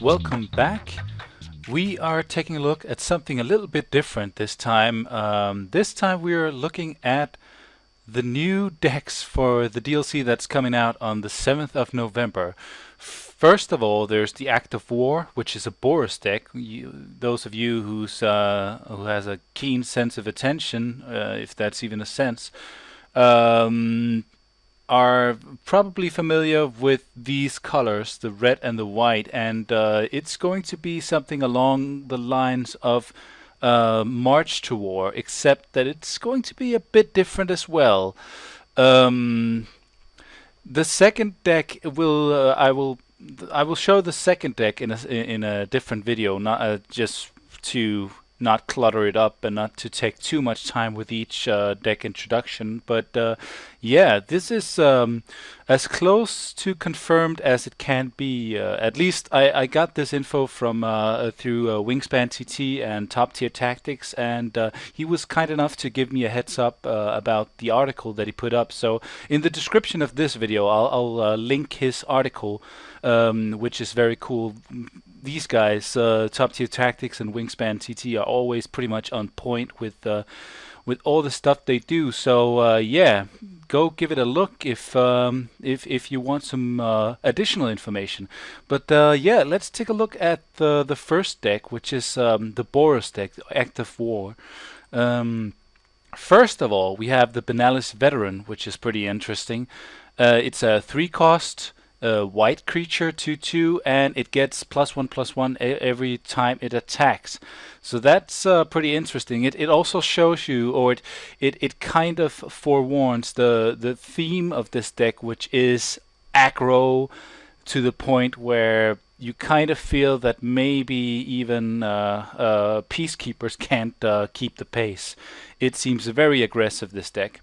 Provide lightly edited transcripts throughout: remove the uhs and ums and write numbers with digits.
Welcome back. We are taking a look at something a little bit different this time. This time we are looking at the new decks for the DLC that's coming out on the 7th of November. First of all, there's the Act of War, which is a Boros deck. Those of you who has a keen sense of attention, if that's even a sense, are probably familiar with these colors, the red and the white, and it's going to be something along the lines of March to War, except that it's going to be a bit different as well. The second deck will I will show the second deck in a different video, not just to not clutter it up and not to take too much time with each deck introduction. But yeah, this is as close to confirmed as it can be. At least I got this info from through WiNGSPANTT and TopTierTactics, and he was kind enough to give me a heads up about the article that he put up. So in the description of this video, I'll link his article, which is very cool. These guys, TopTierTactics and WiNGSPANTT, are always pretty much on point with all the stuff they do. So yeah, go give it a look if you want some additional information. But yeah, let's take a look at the first deck, which is the Boros deck, Act of War. First of all, we have the Benalis Veteran, which is pretty interesting. It's a 3-cost. White creature 2/2, and it gets +1/+1 every time it attacks. So that's pretty interesting. It also shows you, or it kind of forewarns the theme of this deck, which is aggro to the point where you kind of feel that maybe even peacekeepers can't keep the pace. It seems very aggressive, this deck.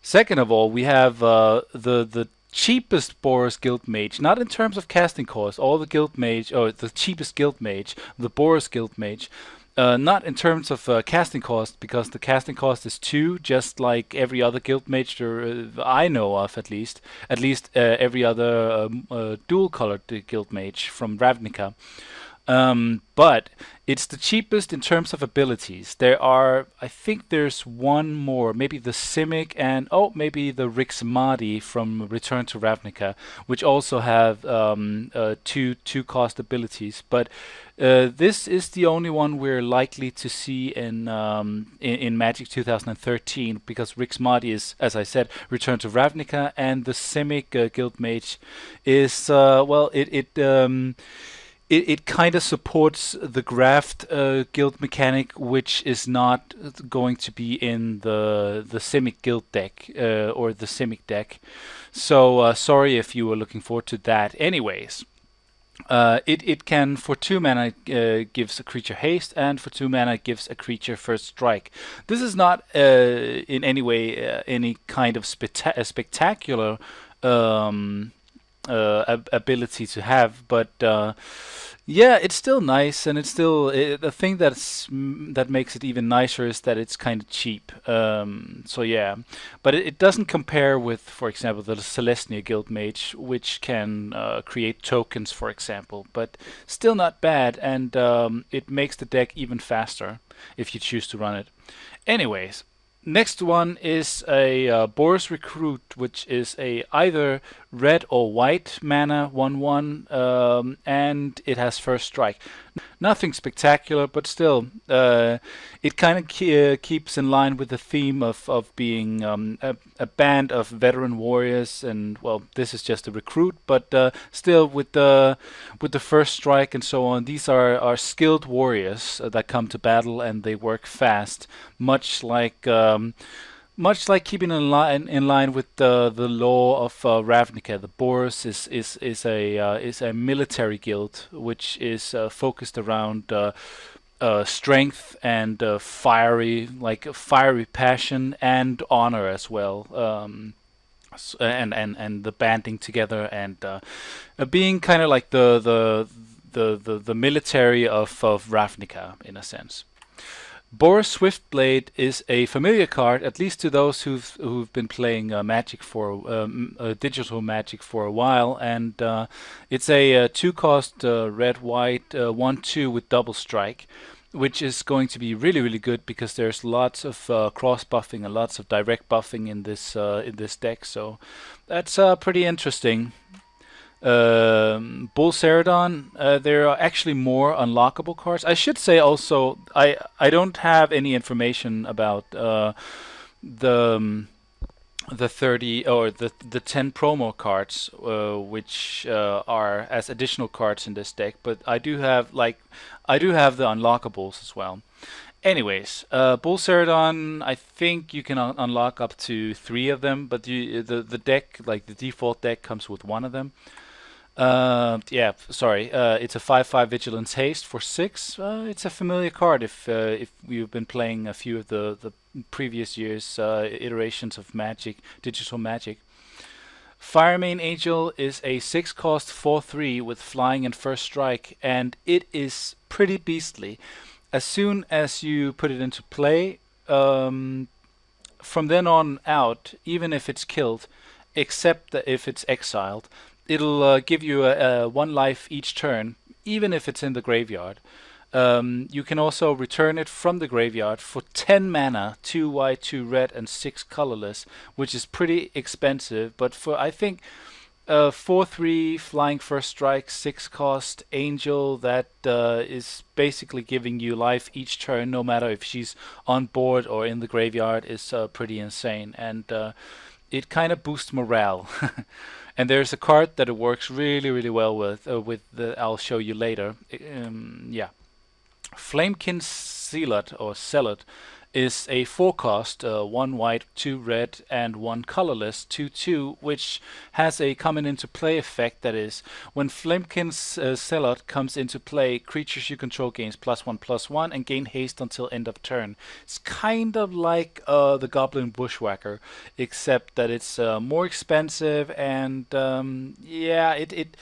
Second of all, we have the cheapest Boros Guild Mage, not in terms of casting cost, all the Guild Mage, or the cheapest Guild Mage, the Boros Guild Mage, not in terms of casting cost, because the casting cost is 2, just like every other Guild Mage I know of, at least every other dual-colored Guild Mage from Ravnica. But it's the cheapest in terms of abilities. I think there's one more, maybe the Simic and maybe the Rixmadi from Return to Ravnica, which also have two cost abilities. But this is the only one we're likely to see in Magic 2013, because Rixmadi is, as I said, Return to Ravnica, and the Simic Guild Mage is it kind of supports the graft guild mechanic, which is not going to be in the Simic guild deck or the Simic deck. So sorry if you were looking forward to that. Anyways, it can, for 2 mana, gives a creature haste, and for 2 mana gives a creature first strike. This is not in any way any kind of spectacular ability to have, but yeah, it's still nice, and it's still the thing that makes it even nicer is that it's kind of cheap. So yeah, but it doesn't compare with, for example, the Celestia Guild Mage, which can create tokens, for example, but still not bad, and it makes the deck even faster if you choose to run it. Anyways, next one is a Boros Recruit, which is a either red or white mana 1/1, and it has first strike. Nothing spectacular, but still, it kind of keeps in line with the theme of being a band of veteran warriors. And well, this is just a recruit, but still with the first strike and so on, these are skilled warriors that come to battle, and they work fast, much like keeping in line with the law of Ravnica. The Boros is a military guild, which is focused around strength and fiery passion and honor as well. And the banding together and being kind of like the military of Ravnica in a sense. Boros Swiftblade is a familiar card, at least to those who've been playing Magic for digital Magic for a while, and it's a two-cost red-white 1/2 with double strike, which is going to be really good because there's lots of cross buffing and lots of direct buffing in this deck. So that's pretty interesting. Bull Ceradon, there are actually more unlockable cards. I should say also, I don't have any information about the the 30 or the 10 promo cards, which are as additional cards in this deck. But I do have the unlockables as well. Anyways, Bull Ceradon, I think you can unlock up to 3 of them, but the deck, like the default deck, comes with 1 of them. Yeah, sorry. It's a 5/5 Vigilance Haste for 6. It's a familiar card if you've been playing a few of the previous years' iterations of Magic, digital Magic. Firemane Angel is a 6-cost 4/3 with flying and first strike, and it is pretty beastly. As soon as you put it into play, from then on out, even if it's killed, except that if it's exiled, it'll give you a 1 life each turn, even if it's in the graveyard. You can also return it from the graveyard for 10 mana, 2 white, 2 red, and 6 colorless, which is pretty expensive. But for, I think, 4/3 flying first strike, 6-cost angel that is basically giving you life each turn, no matter if she's on board or in the graveyard, is pretty insane. And it kind of boosts morale. And there's a card that it works really well with. I'll show you later. Yeah, Flamekin Zealot or Zealot is a 4-cost, 1 white, 2 red, and 1 colorless 2/2, which has a coming into play effect. That is, when Flamekin's Zealot comes into play, creatures you control gains +1/+1 and gain haste until end of turn. It's kind of like the Goblin Bushwhacker, except that it's more expensive and yeah, it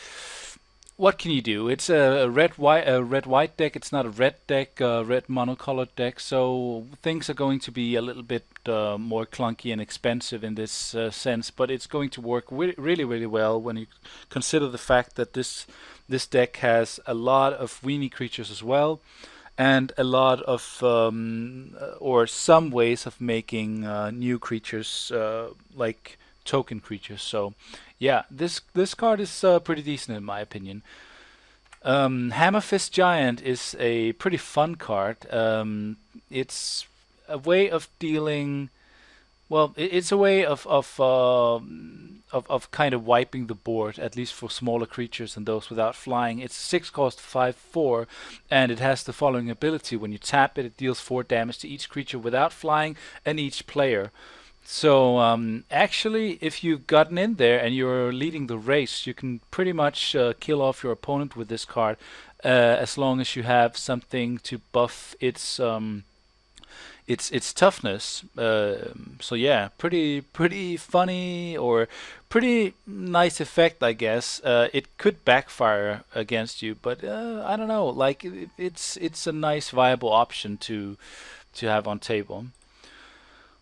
what can you do? It's a red-white deck. It's not a red deck, red monocolored deck. So things are going to be a little bit more clunky and expensive in this sense. But it's going to work really well when you consider the fact that this deck has a lot of weenie creatures as well, and a lot of or some ways of making new creatures like token creatures. So yeah, this card is pretty decent in my opinion. Hammerfist Giant is a pretty fun card. It's a way of dealing. Well, it's a way of kind of wiping the board, at least for smaller creatures and those without flying. It's 6-cost 5/4, and it has the following ability: when you tap it, it deals 4 damage to each creature without flying and each player. So actually, if you've gotten in there and you're leading the race, you can pretty much kill off your opponent with this card, as long as you have something to buff its toughness. So yeah, pretty funny or pretty nice effect, I guess. It could backfire against you, but I don't know. Like it's a nice viable option to have on table.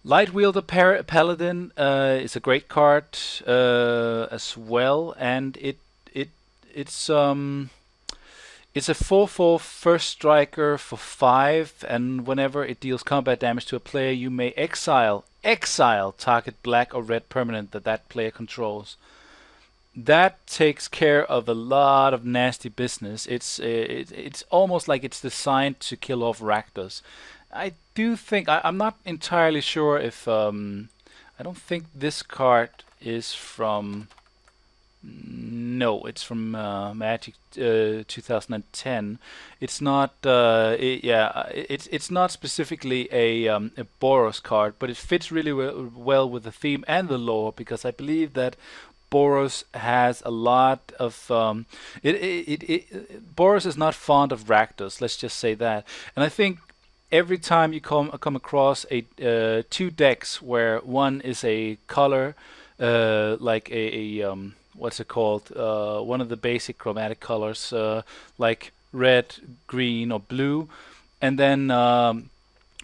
Lightwielder Paladin is a great card as well, and it's a 4/4 first striker for 5, and whenever it deals combat damage to a player, you may exile target black or red permanent that player controls. That takes care of a lot of nasty business. It's almost like it's designed to kill off Rakdos. I do think I'm not entirely sure if I don't think this card is from. No, it's from Magic 2010. It's not. It's not specifically a Boros card, but it fits really well with the theme and the lore, because I believe that Boros has a lot of Boros is not fond of Rakdos. Let's just say that, and I think every time you come across a 2 decks where one is a color like a what's it called? One of the basic chromatic colors, like red, green, or blue, and then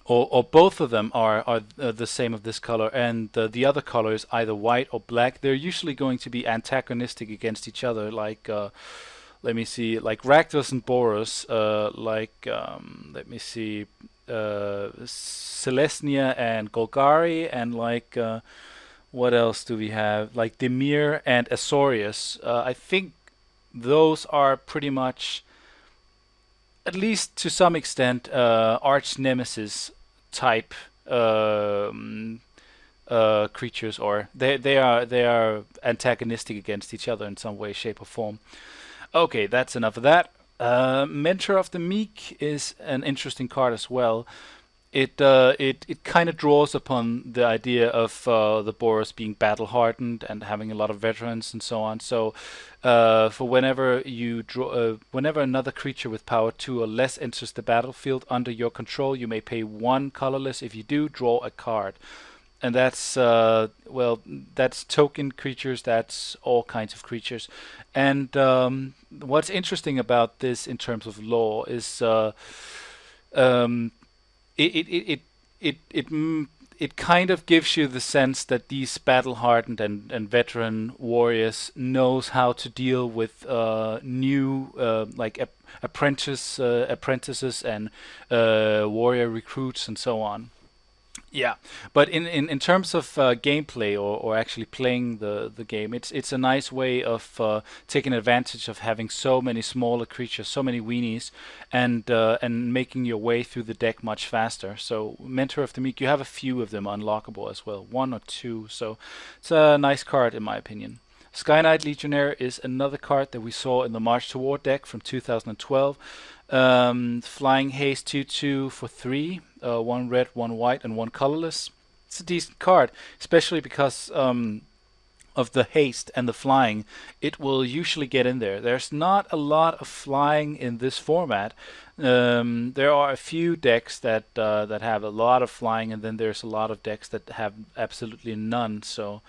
or both of them are the same of this color, and the other color is either white or black. They're usually going to be antagonistic against each other, like let me see, like Rakdos and Boros, like let me see, Selesnya and Golgari, and like what else do we have? Like Demir and Azorius. I think those are pretty much, at least to some extent, arch nemesis type creatures, or they are antagonistic against each other in some way, shape, or form. Okay, that's enough of that. Mentor of the Meek is an interesting card as well. It kind of draws upon the idea of the Boros being battle hardened and having a lot of veterans and so on. So for whenever you draw, whenever another creature with power 2 or less enters the battlefield under your control, you may pay 1 colorless. If you do, draw a card. And that's well, that's token creatures. That's all kinds of creatures. And what's interesting about this in terms of lore is um, it it kind of gives you the sense that these battle hardened and veteran warriors knows how to deal with new like apprentices and warrior recruits and so on. Yeah, but in terms of gameplay, or actually playing the game, it's a nice way of taking advantage of having so many smaller creatures, so many weenies, and making your way through the deck much faster. So Mentor of the Meek, you have a few of them unlockable as well, 1 or 2. So it's a nice card in my opinion. Sky Knight Legionnaire is another card that we saw in the March to War deck from 2012. Flying Haste 2/2 for 3, 1 red, 1 white, and 1 colorless. It's a decent card, especially because of the haste and the flying. It will usually get in there. There's not a lot of flying in this format. There are a few decks that have a lot of flying, and then there's a lot of decks that have absolutely none. So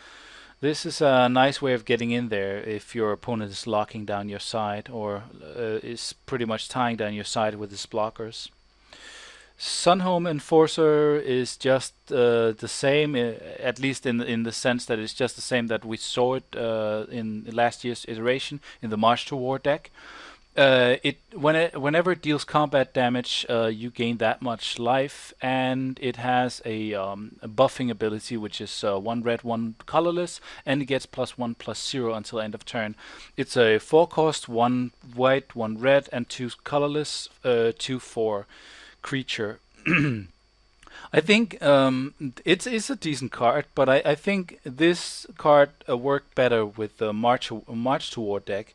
this is a nice way of getting in there if your opponent is locking down your side, or is pretty much tying down your side with his blockers. Sunhome Enforcer is just the same, at least in the sense that it's just the same that we saw it in last year's iteration in the March to War deck. Whenever it deals combat damage, you gain that much life, and it has a buffing ability, which is 1 red, 1 colorless, and it gets +1/+0 until end of turn. It's a 4-cost, 1 white, 1 red, and 2 colorless, 2/4 creature. I think it's a decent card, but I think this card worked better with the March to War deck.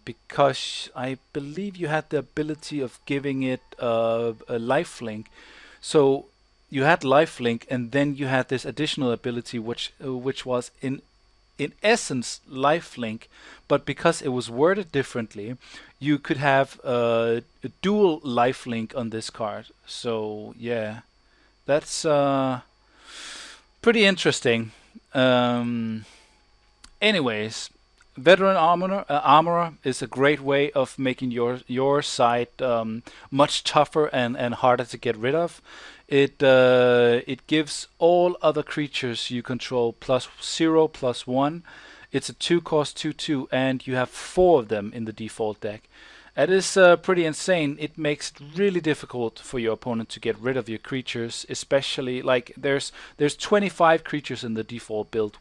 Because I believe you had the ability of giving it a lifelink. So you had lifelink, and then you had this additional ability, which was in essence lifelink, but because it was worded differently, you could have a dual lifelink on this card. So yeah, that's pretty interesting. Anyways. Veteran Armorer is a great way of making your side much tougher and harder to get rid of. It gives all other creatures you control +0/+1. It's a 2-cost 2/2, and you have 4 of them in the default deck. That is pretty insane. It makes it really difficult for your opponent to get rid of your creatures, especially like there's 25 creatures in the default build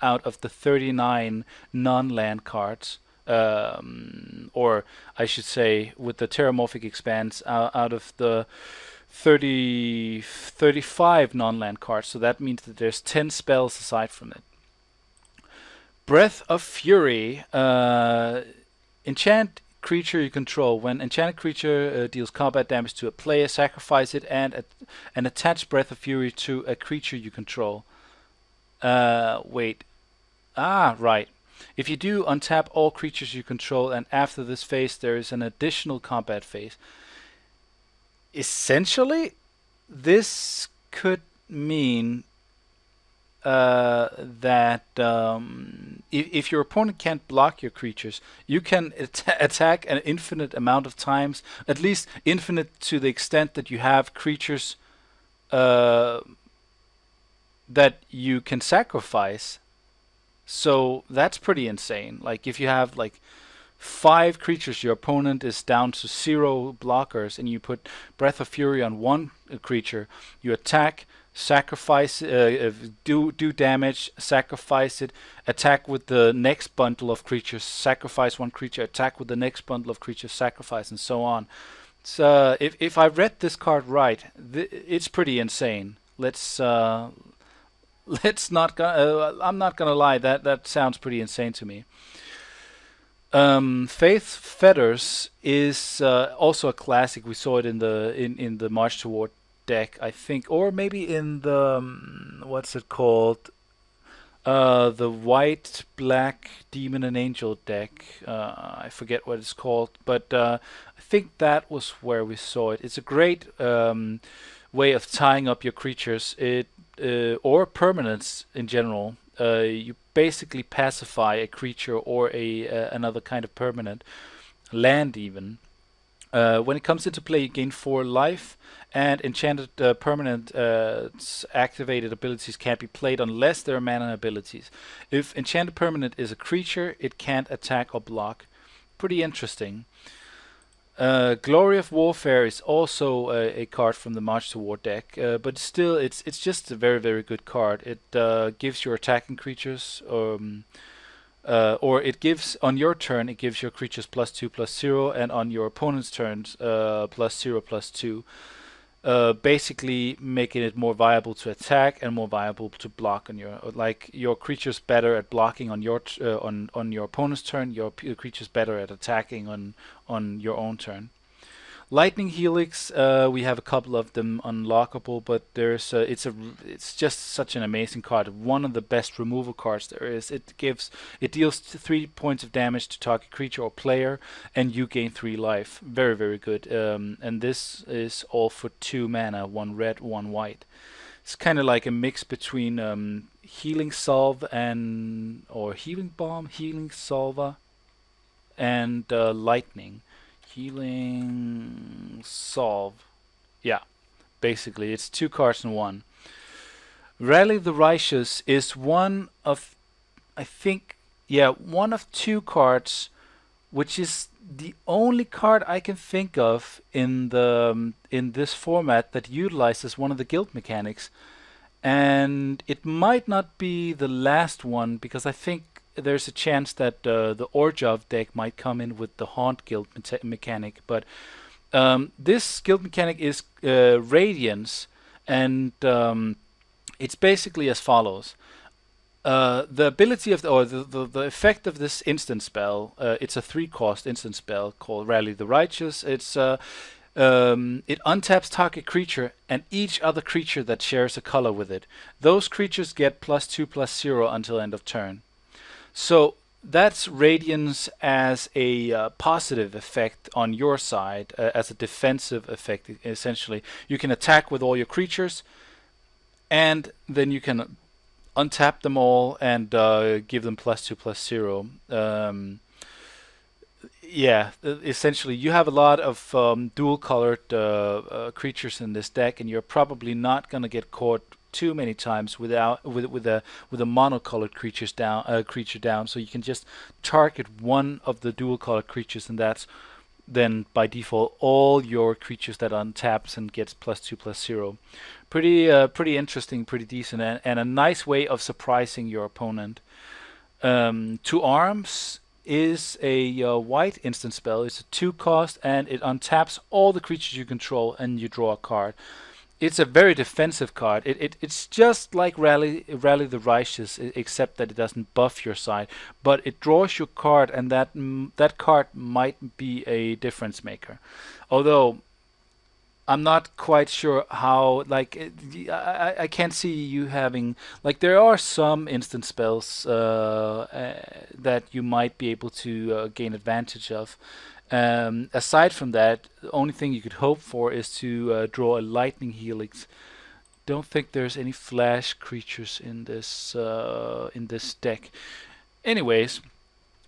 out of the 39 non-land cards, or I should say with the Terramorphic Expanse out of the 35 non-land cards. So that means that there's 10 spells aside from it. Breath of Fury, enchant creature you control. When enchanted creature deals combat damage to a player, sacrifice it and attach Breath of Fury to a creature you control. Wait. Right. If you do, untap all creatures you control, and after this phase there is an additional combat phase. Essentially, this could mean that if your opponent can't block your creatures, you can attack an infinite amount of times, at least infinite to the extent that you have creatures that you can sacrifice. So that's pretty insane. Like if you have like 5 creatures, your opponent is down to 0 blockers, and you put Breath of Fury on one creature, you attack, sacrifice, do damage, sacrifice it, attack with the next bundle of creatures, sacrifice one creature, attack with the next bundle of creatures, sacrifice, and so on. So if I read this card right, it's pretty insane. Let's not I'm not gonna lie, that sounds pretty insane to me. Faith Fetters is also a classic. We saw it in the March Toward deck, I think, or maybe in the what's it called? The white black demon and angel deck. I forget what it's called, but I think that was where we saw it. It's a great way of tying up your creatures. Or permanents in general. You basically pacify a creature or another kind of permanent, land even. When it comes into play, you gain 4 life, and enchanted permanent activated abilities can't be played unless they're mana abilities. If enchanted permanent is a creature, it can't attack or block. Pretty interesting. Glory of Warfare is also a card from the March to War deck, but still, it's just a very, very good card. It gives your attacking creatures, or it gives on your turn, it gives your creatures +2/+0, and on your opponent's turns +0/+2. Basically making it more viable to attack and more viable to block on your creatures better at blocking on your on your opponent's turn, your creatures better at attacking on your own turn. Lightning Helix, we have a couple of them unlockable, but it's just such an amazing card. One of the best removal cards there is. It deals 3 points of damage to target creature or player, and you gain 3 life. Very, very good. And this is all for 2 mana, 1 red, 1 white. It's kind of like a mix between Healing Salve or Healing Bomb, Healing Salva, and Lightning. Healing Salve. Yeah, basically it's 2 cards in 1. Rally the Righteous is one of, I think, one of 2 cards, which is the only card I can think of in this format that utilizes one of the guild mechanics, and it might not be the last one, because I think there's a chance that the Orjov deck might come in with the Haunt guild mechanic, but this guild mechanic is Radiance, and it's basically as follows. The ability of the effect of this instant spell, it's a 3-cost instant spell called Rally the Righteous. It untaps target creature and each other creature that shares a color with it. Those creatures get +2/+0 until end of turn. So that's Radiance as a positive effect on your side, as a defensive effect, essentially. You can attack with all your creatures, and then you can untap them all and give them +2/+0. Essentially, you have a lot of dual-colored creatures in this deck, and you're probably not going to get caught too many times with a monocolored creature down. So you can just target one of the dual-colored creatures, and that's then by default all your creatures that untaps and gets +2/+0. Pretty interesting, pretty decent, and a nice way of surprising your opponent. 2 Arms is a white instant spell. It's a 2-cost, and it untaps all the creatures you control, and you draw a card. It's a very defensive card. It's just like Rally the Righteous, except that it doesn't buff your side, but it draws your card, and that card might be a difference maker. Although I'm not quite sure how. I can't see you having, there are some instant spells that you might be able to gain advantage of. Aside from that, the only thing you could hope for is to draw a Lightning Helix. don't think there's any flash creatures in this deck. Anyways,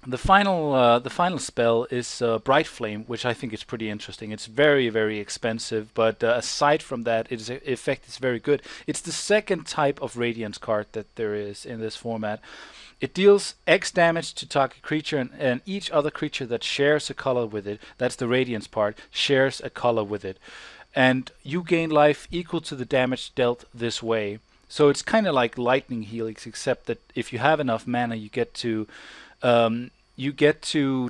the final spell is Bright Flame, which I think is pretty interesting. It's very expensive, but aside from that, its effect is very good. It's the second type of Radiance card that there is in this format. It deals X damage to target creature, and each other creature that shares a color with it, that's the Radiance part, shares a color with it. And you gain life equal to the damage dealt this way. So it's kind of like Lightning Helix, except that if you have enough mana, you get to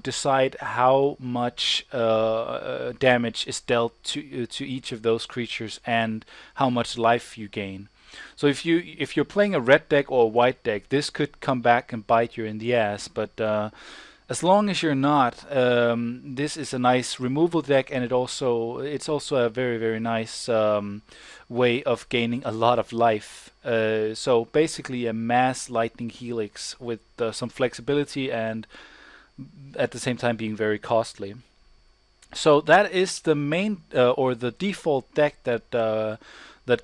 decide how much damage is dealt to each of those creatures and how much life you gain. So if you're playing a red deck or a white deck, this could come back and bite you in the ass. But as long as you're not, this is a nice removal deck, and it's also a very nice way of gaining a lot of life. So basically a mass Lightning Helix with some flexibility and at the same time being very costly. So that is the main or the default deck that's in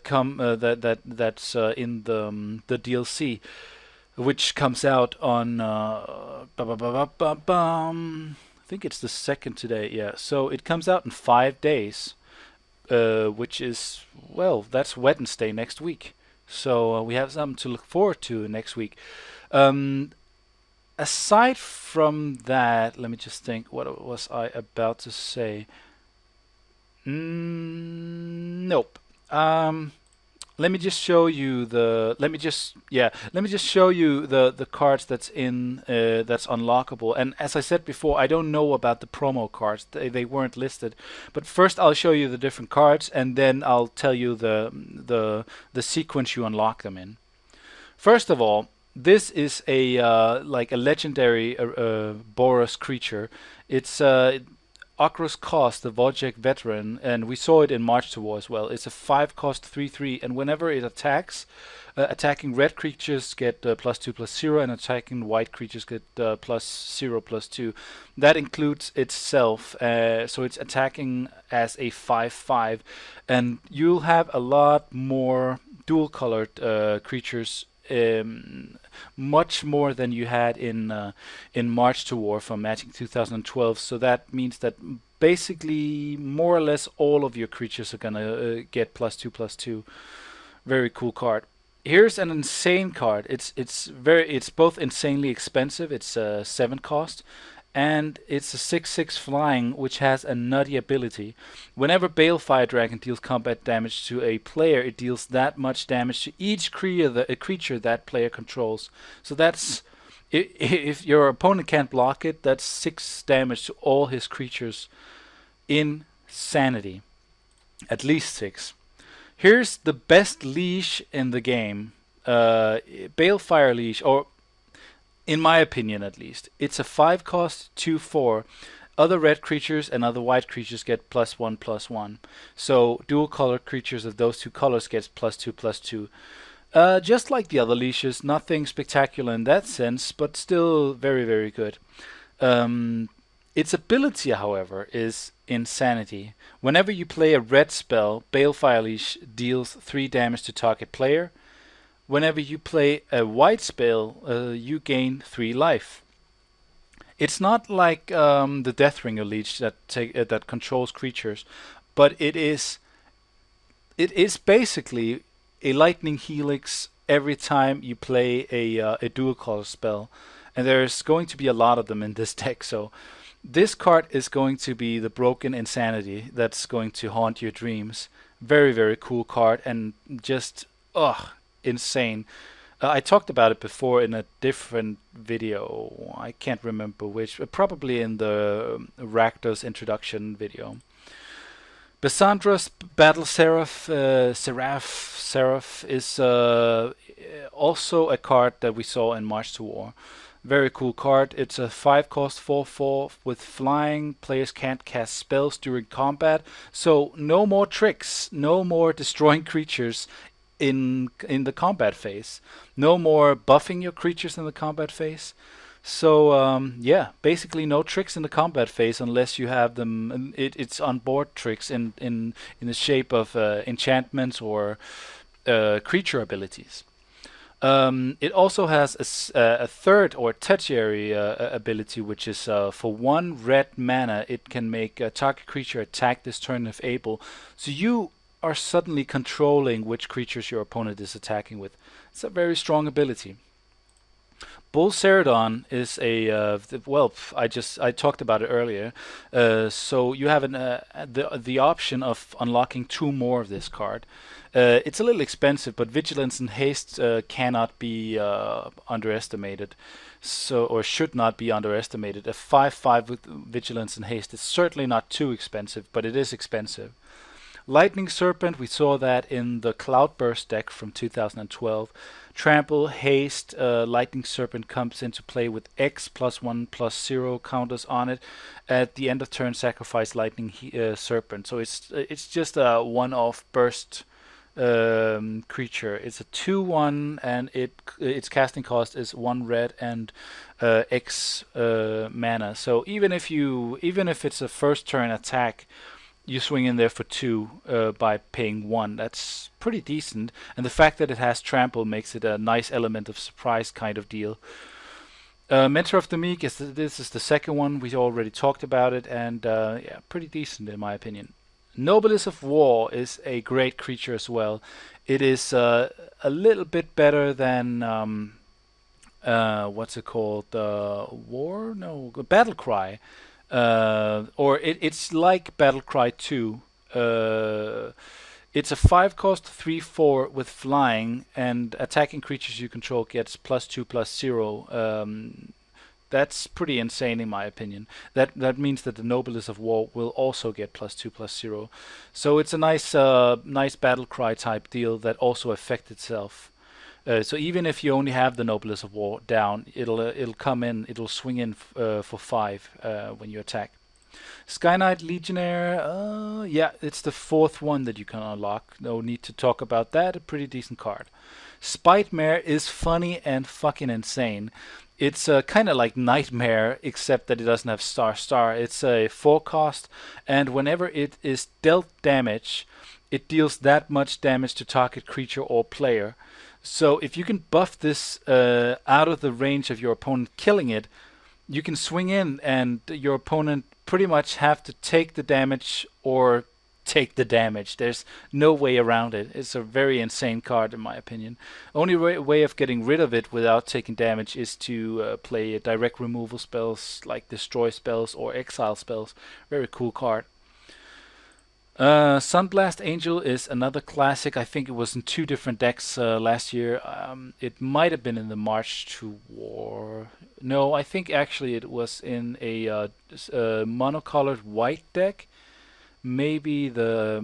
the DLC, which comes out on I think it's the 2nd today. Yeah, so it comes out in 5 days, which is, well, that's Wednesday next week. So we have something to look forward to next week. Aside from that, let me just think. What was I about to say? Nope. Let me just show you the. Let me just show you the cards that's in that's unlockable. And as I said before, I don't know about the promo cards. They weren't listed. But first, I'll show you the different cards, and then I'll tell you the sequence you unlock them in. First of all, this is a like a legendary Boros creature. It's Okros cost, the Wojciech veteran, and we saw it in March to War as well. It's a 5-cost 3/3, and whenever it attacks, attacking red creatures get +2/+0, and attacking white creatures get +0/+2. That includes itself, so it's attacking as a 5/5, and you'll have a lot more dual-colored creatures. Much more than you had in March to War from Magic 2012. So that means that basically more or less all of your creatures are gonna get +2/+2. Very cool card. Here's an insane card. It's both insanely expensive. It's a 7-cost. And it's a 6/6 flying, which has a nutty ability. Whenever Balefire Dragon deals combat damage to a player, it deals that much damage to each creature that player controls. So that's, if your opponent can't block it, that's 6 damage to all his creatures. Insanity. At least 6. Here's the best leash in the game. Balefire Leash, or in my opinion at least. It's a 5-cost 2/4. Other red creatures and other white creatures get +1/+1. So dual color creatures of those two colors gets +2/+2. Just like the other leashes, nothing spectacular in that sense, but still very good. Its ability, however, is insanity. Whenever you play a red spell, Balefire Leash deals 3 damage to target player. Whenever you play a white spell, you gain 3 life. It's not like the Deathringer Leech that controls creatures, but it is basically a Lightning Helix every time you play a dual color spell, and there's going to be a lot of them in this deck. So this card is going to be the broken insanity that's going to haunt your dreams. Very cool card, and just insane. I talked about it before in a different video. I can't remember which. Probably in the Rakdos introduction video. Bessandra's Battle Seraph is also a card that we saw in March to War. Very cool card. It's a 5-cost 4/4 with flying. Players can't cast spells during combat. So no more tricks. No more destroying creatures in the combat phase. No more buffing your creatures in the combat phase. So yeah, basically no tricks in the combat phase unless you have them. It's on board tricks in the shape of enchantments or creature abilities. It also has a third or tertiary ability, which is for 1 red mana, it can make a target creature attack this turn if able. So you are suddenly controlling which creatures your opponent is attacking with. It's a very strong ability. Bull Ceridon is a well, I talked about it earlier. So you have the option of unlocking 2 more of this card. It's a little expensive, but Vigilance and Haste cannot be underestimated, or should not be underestimated. A 5/5 with Vigilance and Haste is certainly not too expensive, but it is expensive. Lightning Serpent, we saw that in the Cloudburst deck from 2012. Trample, Haste, Lightning Serpent comes into play with X +1/+0 counters on it. At the end of turn, sacrifice Lightning Serpent. So it's just a one-off burst creature. It's a 2/1, and its casting cost is 1 red and X mana. So even if it's a first turn attack, you swing in there for 2 by paying 1. That's pretty decent. And the fact that it has trample makes it a nice element of surprise kind of deal. Mentor of the Meek, this is the second one. We already talked about it, and yeah, pretty decent in my opinion. Nobilis of War is a great creature as well. It is a little bit better than what's it called? Battle Cry. Or it's like Battle Cry 2. It's a 5-cost 3/4 with flying, and attacking creatures you control gets +2/+0. That's pretty insane in my opinion. That means that the Nobilis of War will also get +2/+0. So it's a nice Battle Cry type deal that also affects itself. So even if you only have the Nobilis of War down, it'll come in, it'll swing in for 5 when you attack. Sky Knight Legionnaire, yeah, it's the 4th one that you can unlock. No need to talk about that. A pretty decent card. Spite-Mare is funny and fucking insane. It's kind of like Nightmare, except that it doesn't have star. It's a 4-cost, and whenever it is dealt damage, it deals that much damage to target creature or player. So if you can buff this out of the range of your opponent killing it, you can swing in and your opponent pretty much have to take the damage or take the damage. There's no way around it. It's a very insane card in my opinion. Only way of getting rid of it without taking damage is to play direct removal spells like destroy spells or exile spells. Very cool card. Sunblast Angel is another classic. I think it was in 2 different decks last year. It might have been in the March to War. No, I think actually it was in a monocolored white deck. Maybe the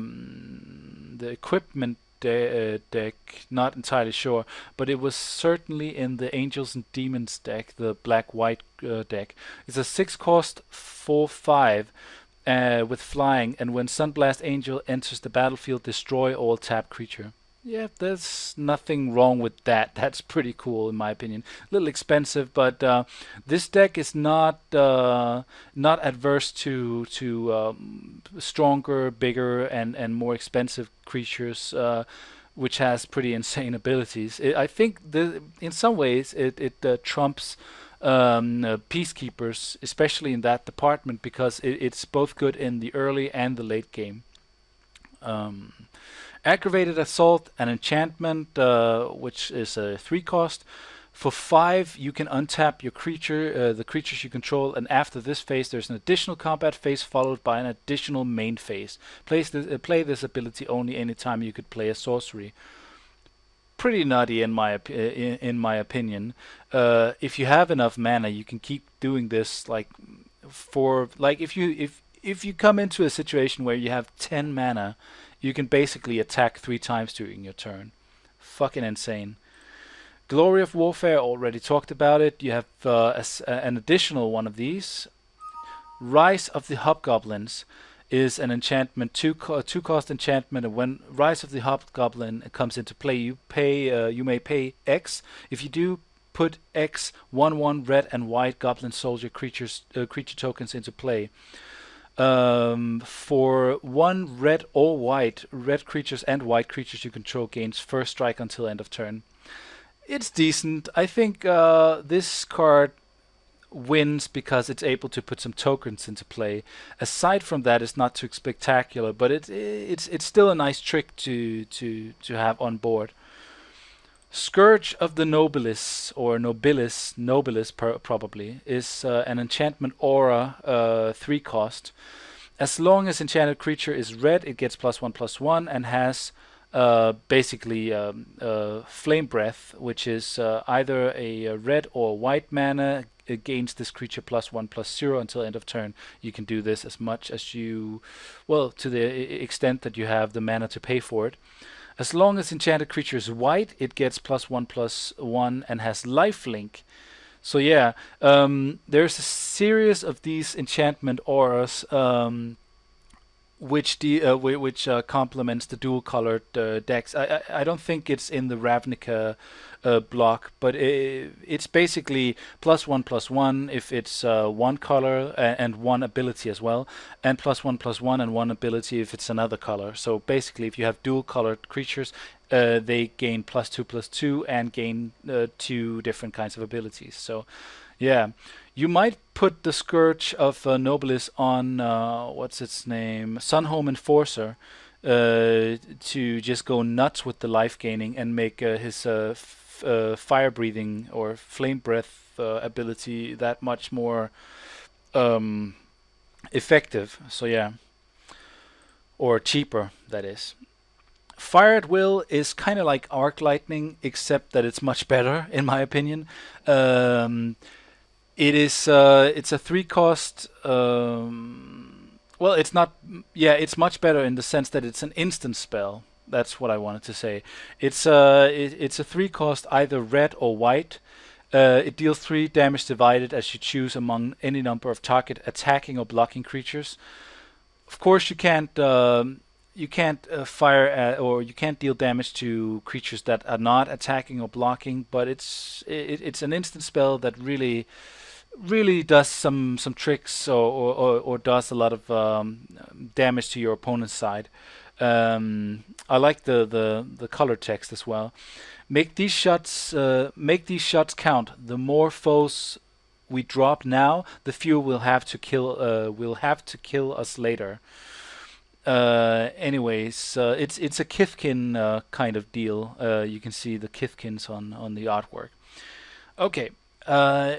equipment deck. Not entirely sure, but it was certainly in the Angels and Demons deck, the black-white deck. It's a 6-cost 4/5. With flying, and when Sunblast Angel enters the battlefield, destroy all tapped creature. Yeah, there's nothing wrong with that. That's pretty cool in my opinion. A little expensive, but this deck is not adverse to stronger, bigger, and more expensive creatures, which has pretty insane abilities. I think in some ways it trumps Peacekeepers, especially in that department, because it's both good in the early and the late game. Aggravated Assault, an enchantment, which is a 3-cost. For 5, you can untap your creature, the creatures you control, and after this phase, there's an additional combat phase followed by an additional main phase. Play this ability only anytime you could play a sorcery. Pretty nutty in my opinion. If you have enough mana, you can keep doing this. If you come into a situation where you have 10 mana, you can basically attack 3 times during your turn. Fucking insane. Glory of Warfare, already talked about it. You have an additional one of these. Rise of the Hobgoblins is an enchantment, 2-cost enchantment, and when Rise of the Hobgoblin comes into play, you may pay X. If you do, put X 1/1 red and white Goblin Soldier creature tokens into play. For one red or white, red creatures and white creatures you control gains first strike until end of turn. It's decent. I think this card wins because it's able to put some tokens into play. Aside from that, it's not too spectacular, but it's still a nice trick to have on board. Scourge of the Nobilis, or Nobilis probably, is an enchantment aura, 3 cost. As long as enchanted creature is red, it gets +1/+1 and has basically Flame Breath, which is either a red or white mana. It gains this creature +1/+0 until end of turn. You can do this as much as you, well, to the extent that you have the mana to pay for it. As long as enchanted creature is white, it gets +1/+1 and has lifelink. So yeah, there's a series of these enchantment auras which complements the dual-colored decks. I don't think it's in the Ravnica block, but it's basically +1/+1 if it's one color and one ability as well, and +1/+1 and one ability if it's another color. So basically, if you have dual-colored creatures, they gain +2/+2 and gain 2 different kinds of abilities. So yeah. You might put the Scourge of Nobilis on, what's its name, Sunhome Enforcer, to just go nuts with the life gaining and make his fire breathing or flame breath ability that much more effective. So yeah, or cheaper, that is. Fire at Will is kind of like Arc Lightning, except that it's much better, in my opinion. It's a 3 cost. Well, it's not. Yeah, it's much better in the sense that it's an instant spell. That's what I wanted to say. It's a 3 cost, either red or white. It deals 3 damage divided as you choose among any number of target attacking or blocking creatures. Of course, you can't fire at, or you can't deal damage to creatures that are not attacking or blocking. But it's an instant spell that really does some tricks, or does a lot of damage to your opponent's side. I like the color text as well. Make these shots count. The more foes we drop now, the fewer we'll have to kill us later. Anyways, it's a Kithkin kind of deal. You can see the Kithkins on the artwork. Okay.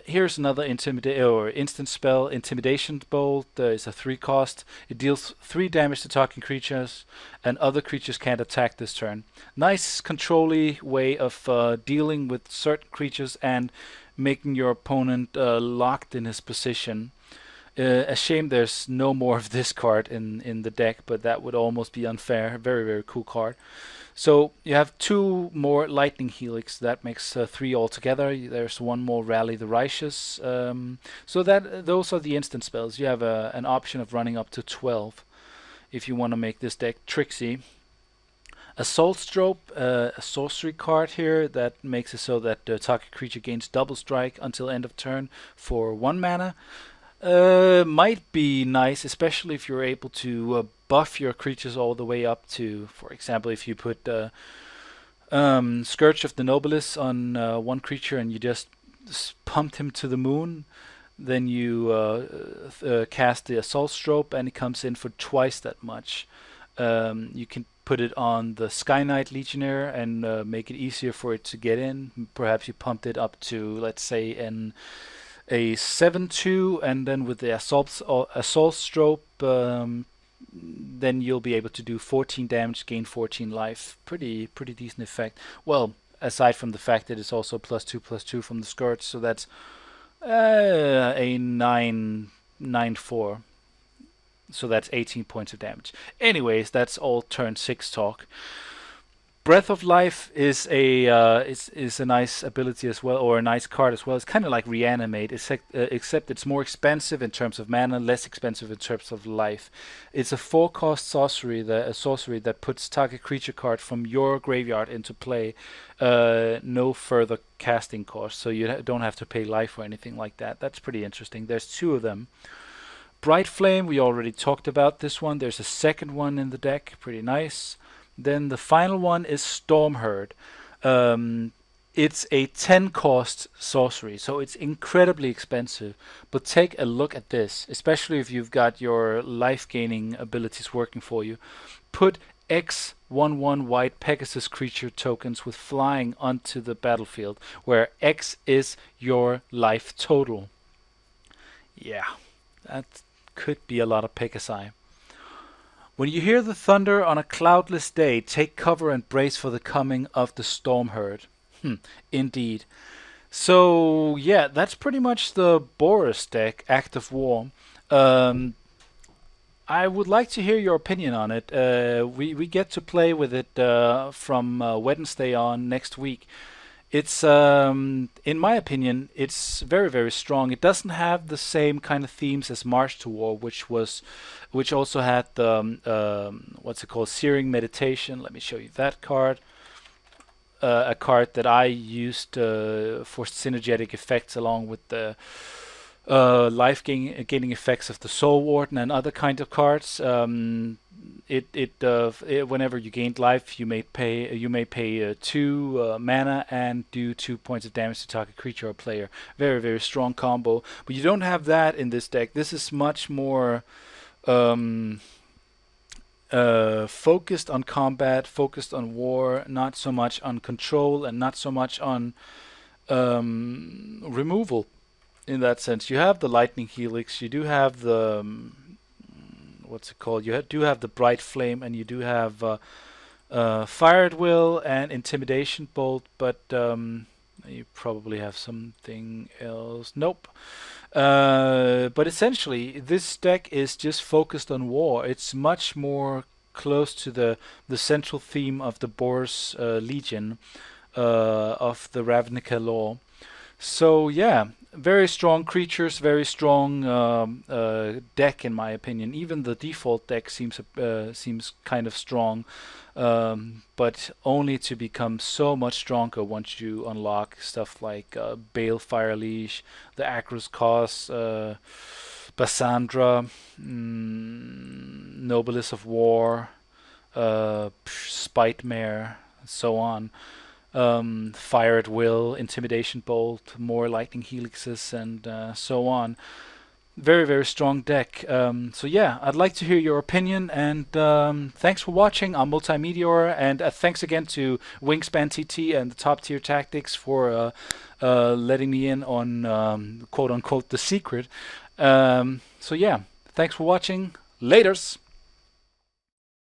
Here's another instant spell, Intimidation Bolt. It's a 3 cost. It deals 3 damage to talking creatures, and other creatures can't attack this turn. Nice control-y way of dealing with certain creatures and making your opponent locked in his position. A shame there's no more of this card in the deck, but that would almost be unfair. Very, very cool card. So you have 2 more Lightning Helix. That makes 3 altogether. There's 1 more Rally the Righteous. So those are the instant spells. You have an option of running up to 12 if you want to make this deck tricksy. Assault Strobe, a sorcery card here that makes it so that the target creature gains double strike until end of turn for 1 mana. Might be nice, especially if you're able to buff your creatures all the way up to, for example, if you put Scourge of the Nobilis on one creature and you just pumped him to the moon, then you cast the Assault Strobe and it comes in for twice that much. You can put it on the Sky Knight Legionnaire and make it easier for it to get in. Perhaps you pumped it up to, let's say, a 7/2, and then with the assault strobe, then you'll be able to do 14 damage, gain 14 life. Pretty decent effect. Well, aside from the fact that it's also +2/+2 from the Scourge, so that's a 9/4. So that's 18 points of damage. Anyways, that's all turn 6 talk. Breath of Life is a nice ability as well, or a nice card as well. It's kind of like Reanimate, except it's more expensive in terms of mana, less expensive in terms of life. It's a 4-cost sorcery that puts target creature card from your graveyard into play. No further casting cost, so you don't have to pay life or anything like that. That's pretty interesting. There's 2 of them. Bright Flame, we already talked about this one. There's a second one in the deck, pretty nice. Then the final one is Stormherd. It's a 10 cost sorcery, so it's incredibly expensive. But take a look at this, especially if you've got your life gaining abilities working for you. Put X 1/1 white Pegasus creature tokens with flying onto the battlefield, where X is your life total. Yeah, that could be a lot of Pegasi. When you hear the thunder on a cloudless day, take cover and brace for the coming of the Stormherd. Indeed. So yeah, that's pretty much the Boros deck, Act of War. I would like to hear your opinion on it. We get to play with it from Wednesday on next week. It's in my opinion, it's very, very strong. It doesn't have the same kind of themes as March to War, which also had the what's it called, Searing Meditation. Let me show you that card. A card that I used for synergetic effects, along with the life gaining effects of the Soul Warden and other kind of cards. Whenever you gained life, you may pay 2 mana and do 2 points of damage to target creature or player. Very, very strong combo. But you don't have that in this deck. This is much more focused on combat, focused on war, not so much on control, and not so much on removal. In that sense, you have the Lightning Helix, you do have the what's it called? You do have the Bright Flame, and you do have Fire at Will and Intimidation Bolt, but you probably have something else. Nope. But essentially, this deck is just focused on war. It's much more close to the central theme of the Boros Legion of the Ravnica lore. So yeah, very strong creatures, very strong deck in my opinion. Even the default deck seems kind of strong, but only to become so much stronger once you unlock stuff like Balefire Leash, the Acros Cause, Bassandra, Nobilis of War, Spite-Mare, and so on. Fire at Will, Intimidation Bolt, more Lightning Helixes, and so on. Very, very strong deck. So yeah, I'd like to hear your opinion, and thanks for watching. I'm multeyemeteor, and thanks again to WiNGSPANTT and the TopTierTactics for letting me in on quote-unquote the secret. So yeah, thanks for watching. Laters!